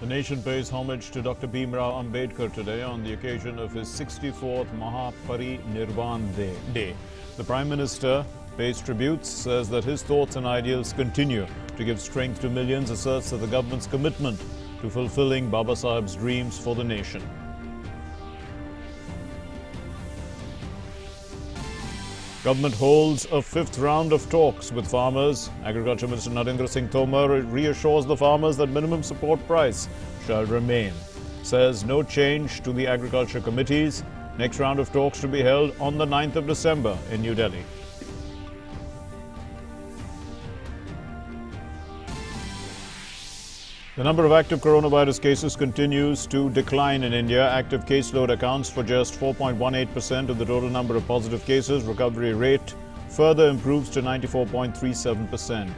The nation pays homage to Dr. Babasaheb Ambedkar today on the occasion of his 64th Mahaparinirvan Day. The Prime Minister pays tributes, says that his thoughts and ideals continue to give strength to millions, asserts that the government's commitment to fulfilling Babasaheb's dreams for the nation. Government holds a fifth round of talks with farmers. Agriculture Minister Narendra Singh Tomar reassures the farmers that minimum support price shall remain. Says no change to the agriculture committees. Next round of talks to be held on the 9th of December in New Delhi. The number of active coronavirus cases continues to decline in India. Active caseload accounts for just 4.18% of the total number of positive cases. Recovery rate further improves to 94.37%.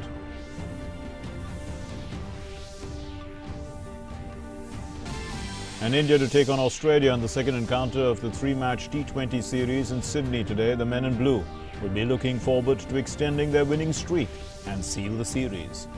And India to take on Australia in the second encounter of the three-match T20 series in Sydney today. The men in blue will be looking forward to extending their winning streak and seal the series.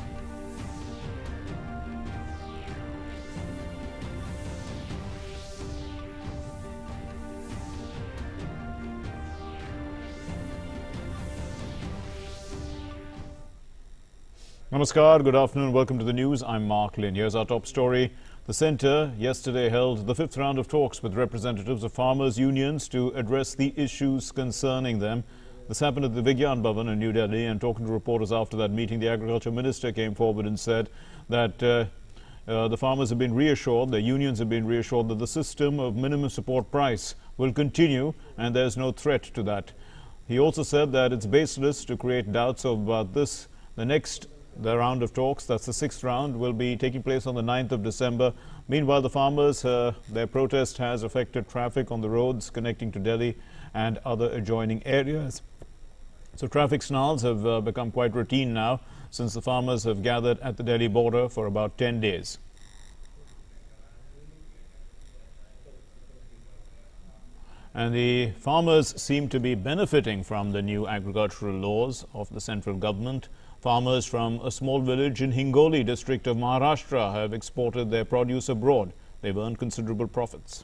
Namaskar, good afternoon, welcome to the news. I'm Mark Lynn. Here's our top story. The centre yesterday held the fifth round of talks with representatives of farmers' unions to address the issues concerning them. This happened at the Vigyan Bhavan in New Delhi, and talking to reporters after that meeting, the Agriculture Minister came forward and said that the farmers have been reassured, the unions have been reassured that the system of minimum support price will continue and there's no threat to that. He also said that it's baseless to create doubts about this. The round of talks, that's the sixth round, will be taking place on the 9th of December. Meanwhile, the farmers, their protest has affected traffic on the roads connecting to Delhi and other adjoining areas. So traffic snarls have become quite routine now since the farmers have gathered at the Delhi border for about 10 days. And the farmers seem to be benefiting from the new agricultural laws of the central government. Farmers from a small village in Hingoli district of Maharashtra have exported their produce abroad. They've earned considerable profits.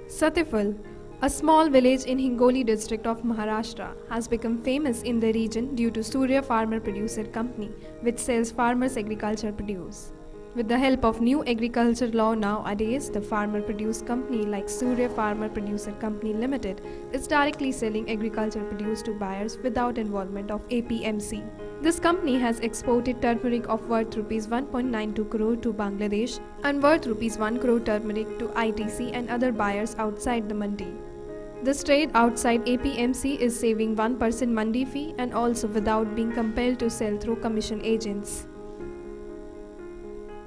Satifal, a small village in Hingoli district of Maharashtra, has become famous in the region due to Surya Farmer Producer Company, which sells farmers' agriculture produce. With the help of new agriculture law nowadays, the farmer produce company like Surya Farmer Producer Company Limited is directly selling agriculture produce to buyers without involvement of APMC. This company has exported turmeric of worth Rs 1.92 crore to Bangladesh and worth Rs 1 crore turmeric to ITC and other buyers outside the mandi. This trade outside APMC is saving 1% mandi fee and also without being compelled to sell through commission agents.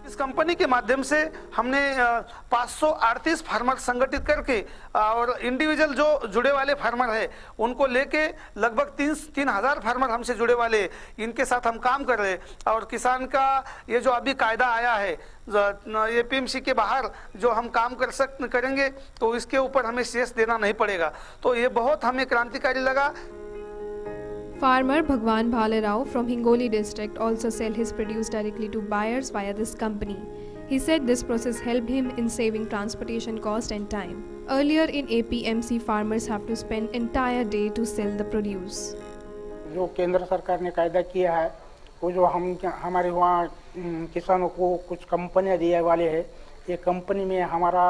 इस company के माध्यम से हमने 538 farmer संगठित करके और individual जो जुड़े वाले फार्मर है उनको लेके लगभग 3,000 फार्मर हमसे जुड़े वाले इनके साथ हम काम कर रहे और किसान का ये जो अभी कायदा आया है एपीएमसी के बाहर जो हम काम करेंगे तो इसके ऊपर हमें सेस देना नहीं पड़ेगा, तो ये बहुत हमें क्रांतिकारी लगा। Farmer Bhagwan Bhalerao from Hingoli district also sell his produce directly to buyers via this company. He said this process helped him in saving transportation cost and time. Earlier in APMC, farmers have to spend entire day to sell the produce. जो केंद्र सरकार ने कायदा किया है वो जो हमारे वहाँ किसानों को कुछ कंपनियाँ दिए वाले है, ये कंपनी में हमारा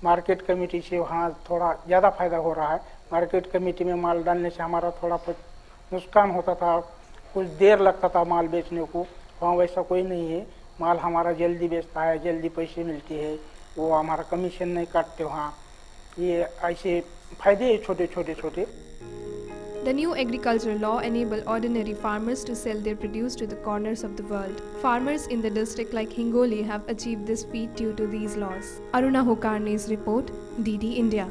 मार्केट कमेटी से वहाँ थोड़ा ज़्यादा फायदा हो रहा है। मार्केट कमेटी में माल डालने से हमारा थोड़ा नुकसान होता था, कुछ देर लगता था माल बेचने को। वहाँ वैसा कोई नहीं है, माल हमारा जल्दी बेचता है, जल्दी पैसे मिलते हैं, वो हमारा कमीशन नहीं काटते वहाँ। ये ऐसे फायदे हैं छोटे-छोटे। The new agricultural law enable ordinary farmers to sell their produce to the corners of the world. Farmers in the district like Hingoli have achieved this feat due to these laws. Aruna Hokarne's report, DD India.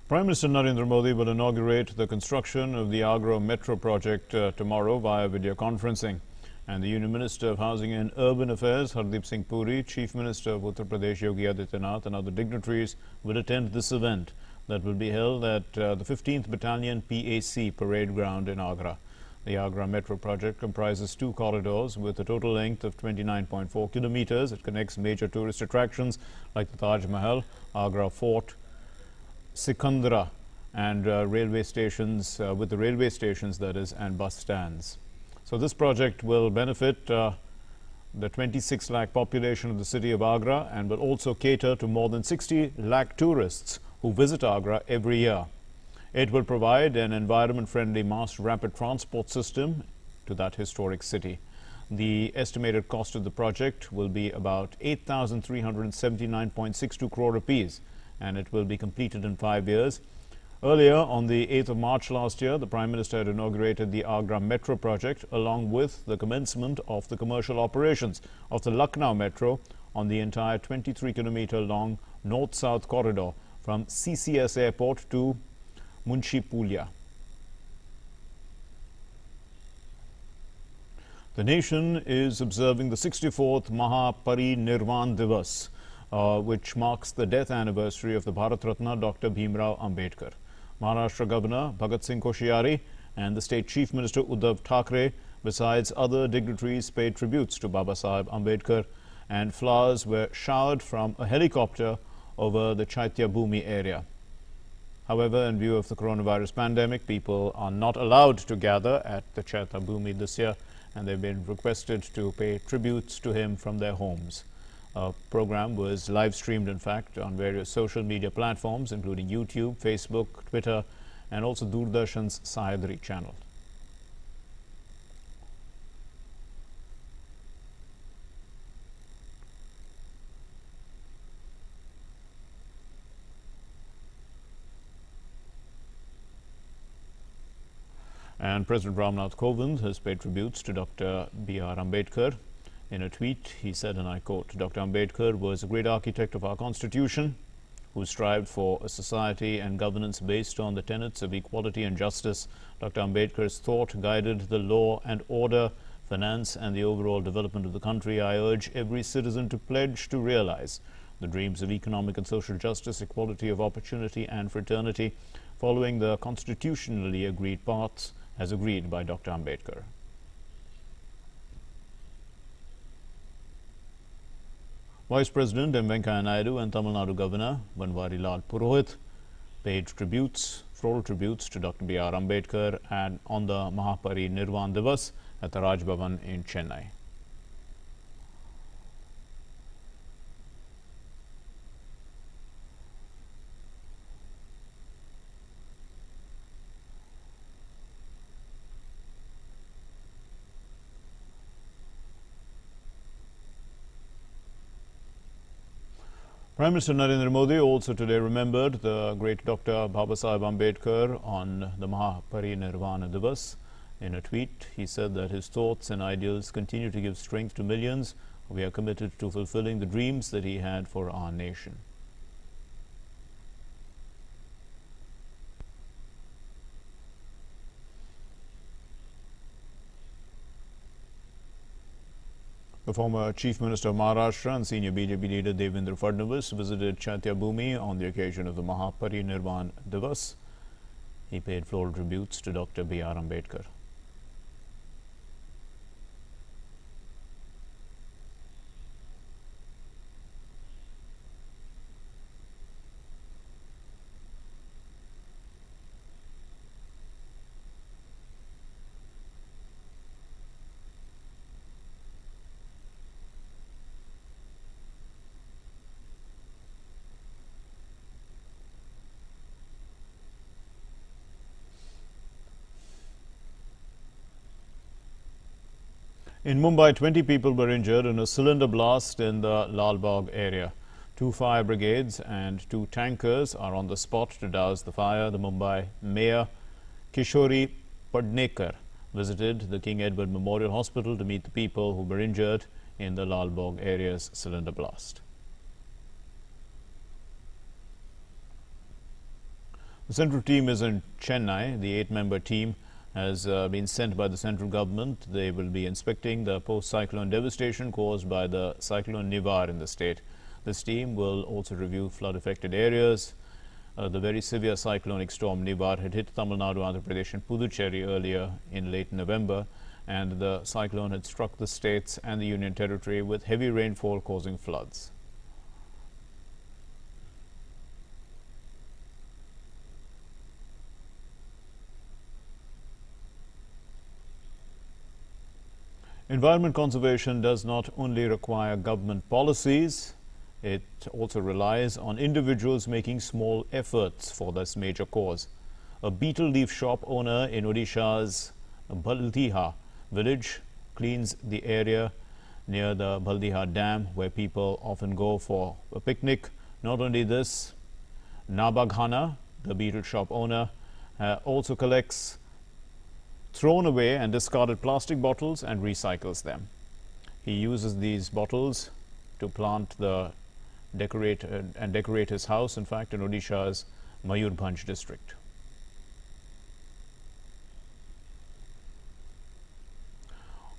Prime Minister Narendra Modi will inaugurate the construction of the Agra Metro project tomorrow via video conferencing. And the Union Minister of Housing and Urban Affairs, Hardeep Singh Puri, Chief Minister of Uttar Pradesh, Yogi Adityanath, and other dignitaries will attend this event that will be held at the 15th Battalion PAC Parade Ground in Agra. The Agra Metro project comprises 2 corridors with a total length of 29.4 kilometers. It connects major tourist attractions like the Taj Mahal, Agra Fort, Sikandra, and railway stations, with the railway stations, that is, and bus stands. So this project will benefit the 26 lakh population of the city of Agra and will also cater to more than 60 lakh tourists who visit Agra every year. It will provide an environment-friendly mass rapid transport system to that historic city. The estimated cost of the project will be about 8,379.62 crore rupees, and it will be completed in 5 years. Earlier, on the 8th of March last year, the Prime Minister had inaugurated the Agra Metro project along with the commencement of the commercial operations of the Lucknow Metro on the entire 23-kilometer long north-south corridor from CCS Airport to Munshi Pulya. The nation is observing the 64th Mahaparinirvan Diwas, which marks the death anniversary of the Bharat Ratna Dr. Bhimrao Ambedkar. Maharashtra Governor Bhagat Singh Koshyari and the State Chief Minister Uddhav Thackeray, besides other dignitaries, paid tributes to Babasaheb Ambedkar, and flowers were showered from a helicopter over the Chaitya Bhumi area. However, in view of the coronavirus pandemic, people are not allowed to gather at the Chaitya Bhumi this year, and they've been requested to pay tributes to him from their homes. A program was live streamed, in fact, on various social media platforms, including YouTube, Facebook, Twitter, and also Doordarshan's Sahadri channel. And President Ramnath Kovind has paid tributes to Dr. B.R. Ambedkar. In a tweet, he said, and I quote, "Dr. Ambedkar was a great architect of our Constitution who strived for a society and governance based on the tenets of equality and justice. Dr. Ambedkar's thought guided the law and order, finance, and the overall development of the country. I urge every citizen to pledge to realize the dreams of economic and social justice, equality of opportunity, and fraternity, following the constitutionally agreed paths as agreed by Dr. Ambedkar." Vice President M. Venkaiah Naidu and Tamil Nadu Governor Banwari Lal Purohit paid floral tributes to Dr. B.R. Ambedkar and on the Mahaparinirvan Diwas at the Raj Bhavan in Chennai. Prime Minister Narendra Modi also today remembered the great Dr. Babasaheb Ambedkar on the Mahaparinirvan Diwas. In a tweet, he said that his thoughts and ideals continue to give strength to millions. We are committed to fulfilling the dreams that he had for our nation. The former Chief Minister of Maharashtra and senior BJP leader Devendra Fadnavis visited Chaitya Bhumi on the occasion of the Mahaparinirvan Diwas. He paid floral tributes to Dr. B.R. Ambedkar. In Mumbai, 20 people were injured in a cylinder blast in the Lal Bagh area. 2 fire brigades and 2 tankers are on the spot to douse the fire. The Mumbai Mayor Kishori Padnekar visited the King Edward Memorial Hospital to meet the people who were injured in the Lal Bagh area's cylinder blast. The central team is in Chennai. The 8-member team has been sent by the central government. They will be inspecting the post-cyclone devastation caused by the cyclone Nivar in the state. This team will also review flood-affected areas. The very severe cyclonic storm Nibar had hit Tamil Nadu, Andhra Pradesh and Puducherry earlier in late November, and the cyclone had struck the states and the Union Territory with heavy rainfall causing floods. Environment conservation does not only require government policies, it also relies on individuals making small efforts for this major cause. A betel leaf shop owner in Odisha's Baldiha village cleans the area near the Baldiha Dam, where people often go for a picnic. Not only this, Nabaghana, the betel shop owner, also collects thrown away and discarded plastic bottles and recycles them. He uses these bottles to plant decorate his house, in fact, in Odisha's Mayurbhanj district.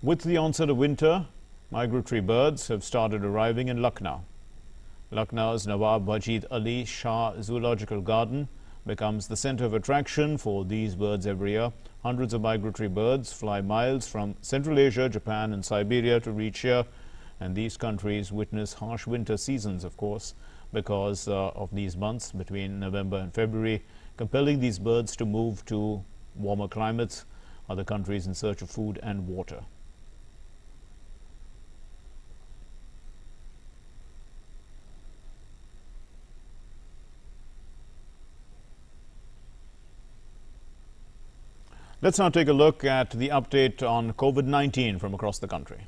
With the onset of winter, migratory birds have started arriving in Lucknow. Lucknow's Nawab Wajid Ali Shah Zoological Garden becomes the center of attraction for these birds every year. Hundreds of migratory birds fly miles from Central Asia, Japan and Siberia to reach here, and these countries witness harsh winter seasons, of course, because of these months between November and February, compelling these birds to move to warmer climates, other countries in search of food and water. Let's now take a look at the update on COVID-19 from across the country.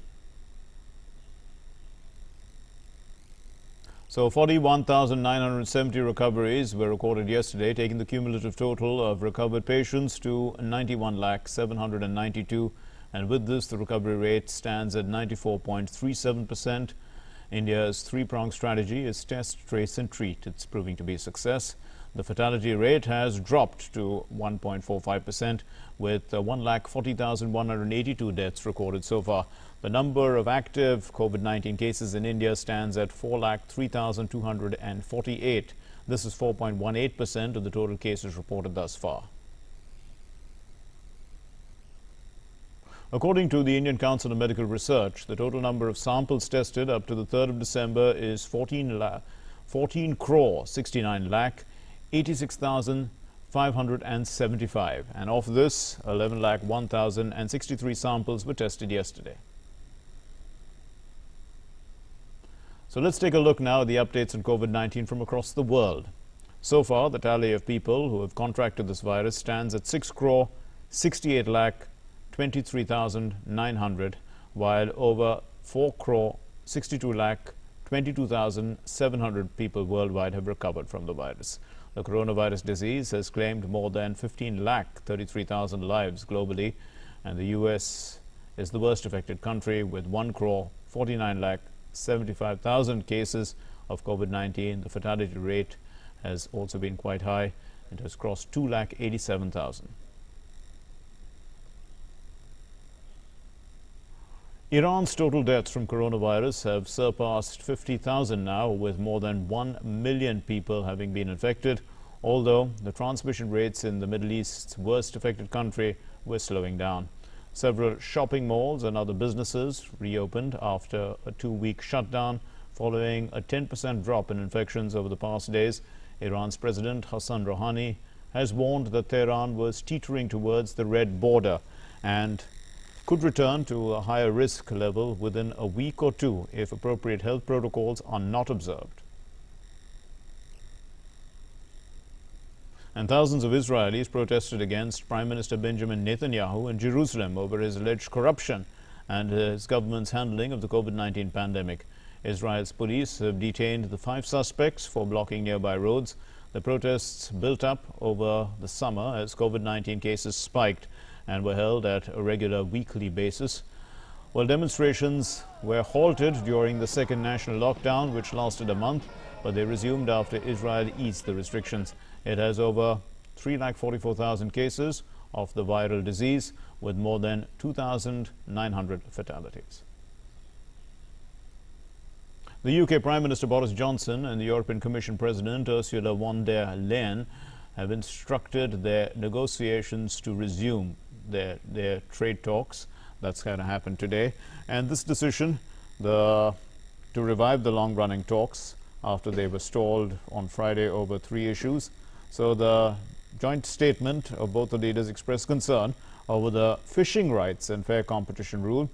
So 41,970 recoveries were recorded yesterday, taking the cumulative total of recovered patients to 91,792,000, and with this the recovery rate stands at 94.37%. India's three-pronged strategy is test, trace and treat. It's proving to be a success. The fatality rate has dropped to 1.45%, with 1,40,182 deaths recorded so far. The number of active COVID-19 cases in India stands at 4,03,248. This is 4.18% of the total cases reported thus far. According to the Indian Council of Medical Research, the total number of samples tested up to the 3rd of December is 14 crore 69 lakh 86,575, and of this 11 lakh 1,063 samples were tested yesterday. So let's take a look now at the updates on COVID-19 from across the world. So far, the tally of people who have contracted this virus stands at 6 crore 68 lakh 23,900, while over 4 crore 62 lakh 22,700 people worldwide have recovered from the virus. The coronavirus disease has claimed more than 15 lakh 33,000 lives globally, and the US is the worst affected country with 1 crore 49 lakh 75,000 cases of COVID-19. The fatality rate has also been quite high. It has crossed 2 lakh 87,000. Iran's total deaths from coronavirus have surpassed 50,000 now, with more than 1 million people having been infected, although the transmission rates in the Middle East's worst affected country were slowing down. Several shopping malls and other businesses reopened after a 2-week shutdown following a 10% drop in infections over the past days. Iran's President Hassan Rouhani has warned that Tehran was teetering towards the red border and could return to a higher risk level within a week or two if appropriate health protocols are not observed. And thousands of Israelis protested against Prime Minister Benjamin Netanyahu in Jerusalem over his alleged corruption and his government's handling of the COVID-19 pandemic. Israel's police have detained the 5 suspects for blocking nearby roads. The protests built up over the summer as COVID-19 cases spiked and were held at a regular weekly basis. Well, demonstrations were halted during the second national lockdown, which lasted a month, but they resumed after Israel eased the restrictions. It has over 3,44,000 cases of the viral disease, with more than 2,900 fatalities. The UK Prime Minister Boris Johnson and the European Commission President Ursula von der Leyen have instructed their negotiations to resume their trade talks. That's going to happen today. And this decision to revive the long-running talks after they were stalled on Friday over 3 issues. So the joint statement of both the leaders expressed concern over the fishing rights and fair competition rule.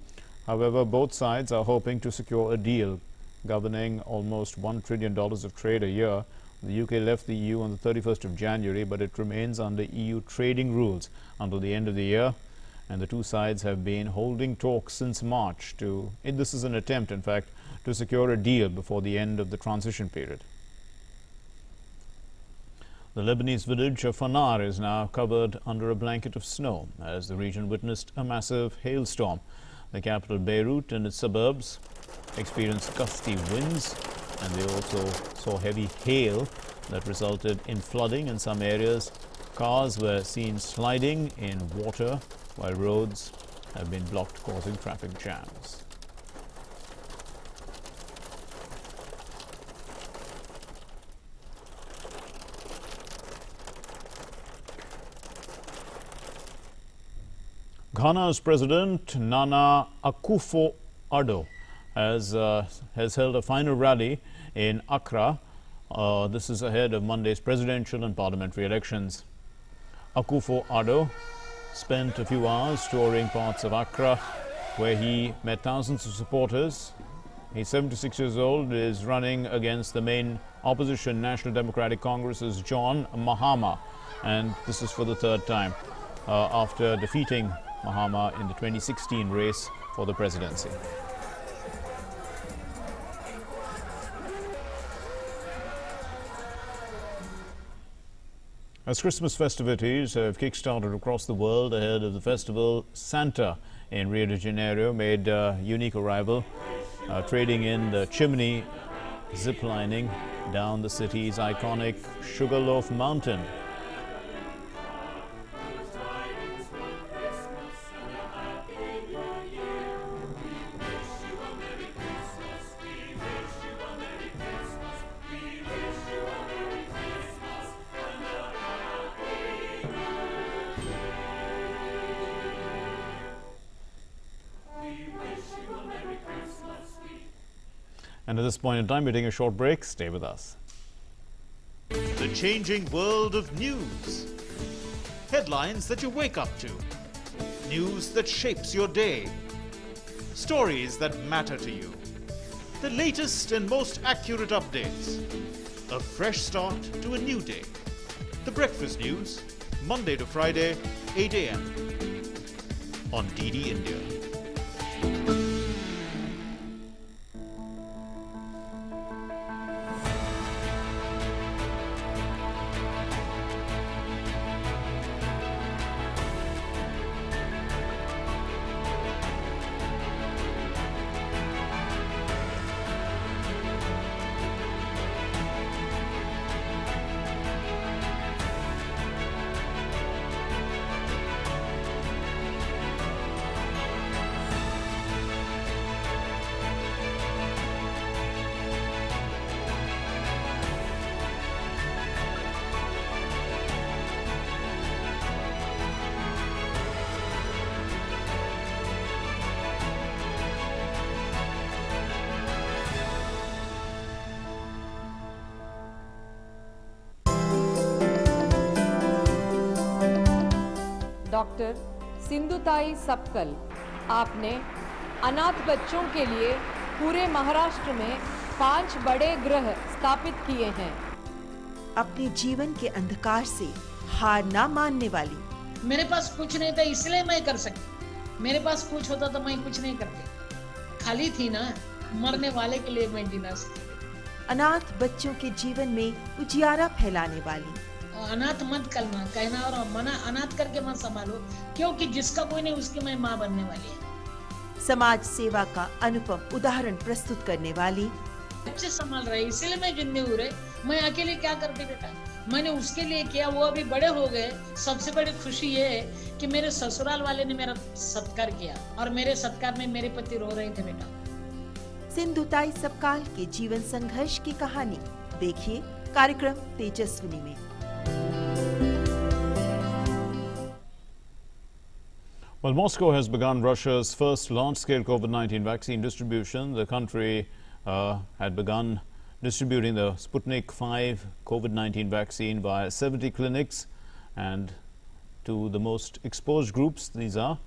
However, both sides are hoping to secure a deal governing almost $1 trillion of trade a year. The UK left the EU on the 31st of January, but it remains under EU trading rules until the end of the year. And the two sides have been holding talks since March this is an attempt, in fact, to secure a deal before the end of the transition period. The Lebanese village of Fanar is now covered under a blanket of snow as the region witnessed a massive hailstorm. The capital Beirut and its suburbs experienced gusty winds, and they also saw heavy hail that resulted in flooding in some areas. Cars were seen sliding in water, while roads have been blocked, causing traffic jams. Ghana's President Nana Akufo-Addo has held a final rally in Accra. This is ahead of Monday's presidential and parliamentary elections. Akufo-Addo spent a few hours touring parts of Accra, where he met thousands of supporters. He's 76 years old, is running against the main opposition National Democratic Congress's John Mahama, and this is for the third time after defeating Mahama in the 2016 race for the presidency. As Christmas festivities have kick-started across the world ahead of the festival, Santa in Rio de Janeiro made a unique arrival, trading in the chimney, ziplining down the city's iconic Sugarloaf Mountain. And at this point in time, we're taking a short break. Stay with us. The changing world of news. Headlines that you wake up to. News that shapes your day. Stories that matter to you. The latest and most accurate updates. A fresh start to a new day. The Breakfast News, Monday to Friday, 8 a.m. on DD India. Doctor Sindhutai Sapkal, आपने अनाथ बच्चों के लिए पूरे महाराष्ट्र में 5 बड़े गृह स्थापित किए हैं। अपने जीवन के अंधकार से हार ना मानने वाली। मेरे पास कुछ नहीं था इसलिए मैं कर सकती, मेरे पास कुछ होता तो मैं कुछ नहीं करती, खाली थी ना, मरने वाले के लिए मैं जीना सकती। अनाथ बच्चों के जीवन में उजियारा फैलाने वाली। अनाथ मत कहना और मना अनाथ करके मत संभालो, क्योंकि जिसका कोई नहीं उसकी मैं माँ बनने वाली है। समाज सेवा का अनुपम उदाहरण प्रस्तुत करने वाली। बच्चे संभाल रहे इसीलिए मैं जिंदगी हो रही, मैं अकेले क्या करती बेटा, मैंने उसके लिए किया, वो अभी बड़े हो गए। सबसे बड़ी खुशी ये है कि मेरे ससुराल वाले ने मेरा सत्कार किया और मेरे सत्कार में मेरे पति रो रहे थे बेटा। सिंधुताई सबकाल के जीवन संघर्ष की कहानी देखिए कार्यक्रम तेजस्विनी में। Well, Moscow has begun Russia's first large-scale COVID-19 vaccine distribution. The country had begun distributing the Sputnik 5 COVID-19 vaccine via 70 clinics and to the most exposed groups. These are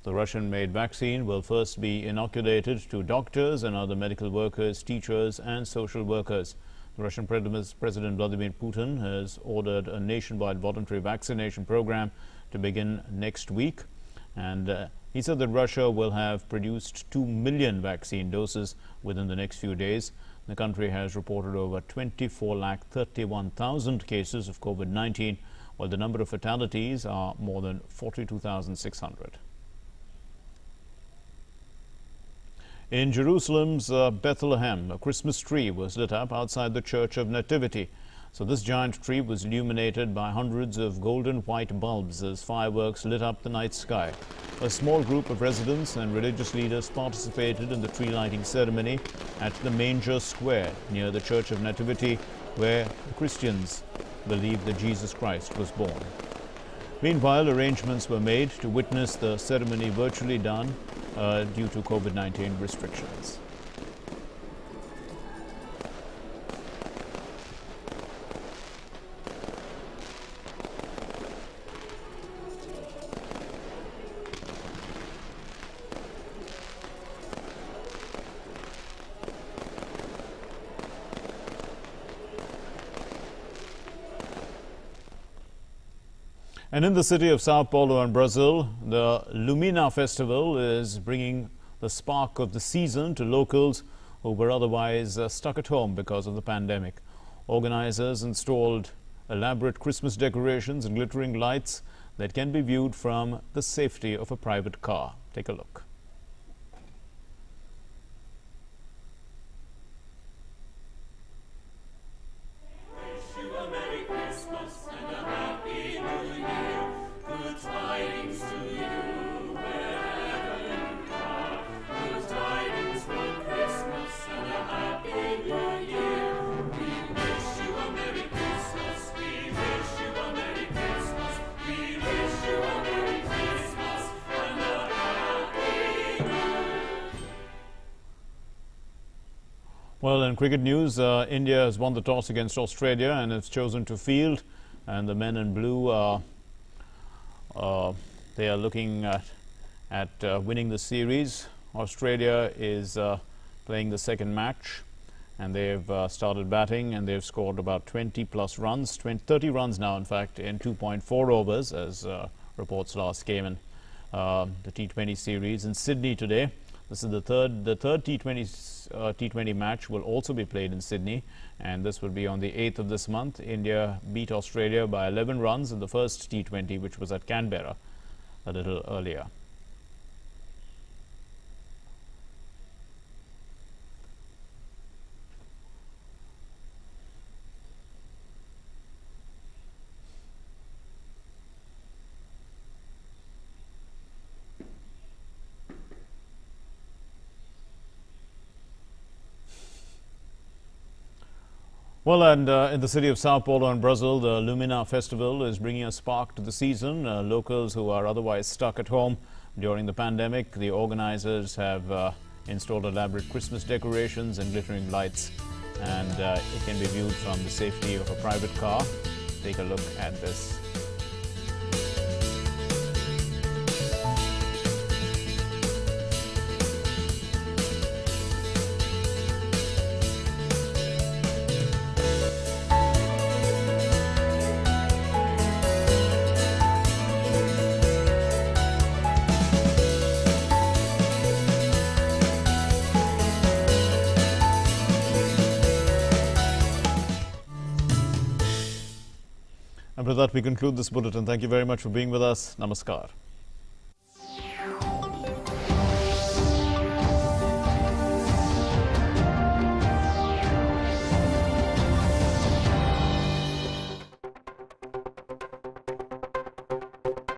the Russian-made vaccine will first be inoculated to doctors and other medical workers, teachers and social workers. The Russian President Vladimir Putin has ordered a nationwide voluntary vaccination program to begin next week. And he said that Russia will have produced 2 million vaccine doses within the next few days. The country has reported over 24,31,000 cases of COVID-19, while the number of fatalities are more than 42,600. In Jerusalem's Bethlehem, a Christmas tree was lit up outside the Church of Nativity. So this giant tree was illuminated by hundreds of golden white bulbs as fireworks lit up the night sky. A small group of residents and religious leaders participated in the tree lighting ceremony at the Manger Square near the Church of Nativity, where the Christians believe that Jesus Christ was born. Meanwhile, arrangements were made to witness the ceremony virtually done due to COVID-19 restrictions. And in the city of Sao Paulo in Brazil, the Lumina Festival is bringing the spark of the season to locals who were otherwise stuck at home because of the pandemic. Organizers installed elaborate Christmas decorations and glittering lights that can be viewed from the safety of a private car. Take a look. Well, in cricket news, India has won the toss against Australia and has chosen to field. And the men in blue, they are looking at winning the series. Australia is playing the second match, and they've started batting, and they've scored about 20 plus runs, 30 runs now, in fact, in 2.4 overs, as reports last came in the T20 series in Sydney today. This is the third T20 match will also be played in Sydney, and this will be on the 8th of this month. India beat Australia by 11 runs in the first T20, which was at Canberra a little earlier. Well, and in the city of Sao Paulo in Brazil, the Lumina Festival is bringing a spark to the season. Locals who are otherwise stuck at home during the pandemic, the organizers have installed elaborate Christmas decorations and glittering lights, and it can be viewed from the safety of a private car. Take a look at this. And with that, we conclude this bulletin. Thank you very much for being with us. Namaskar.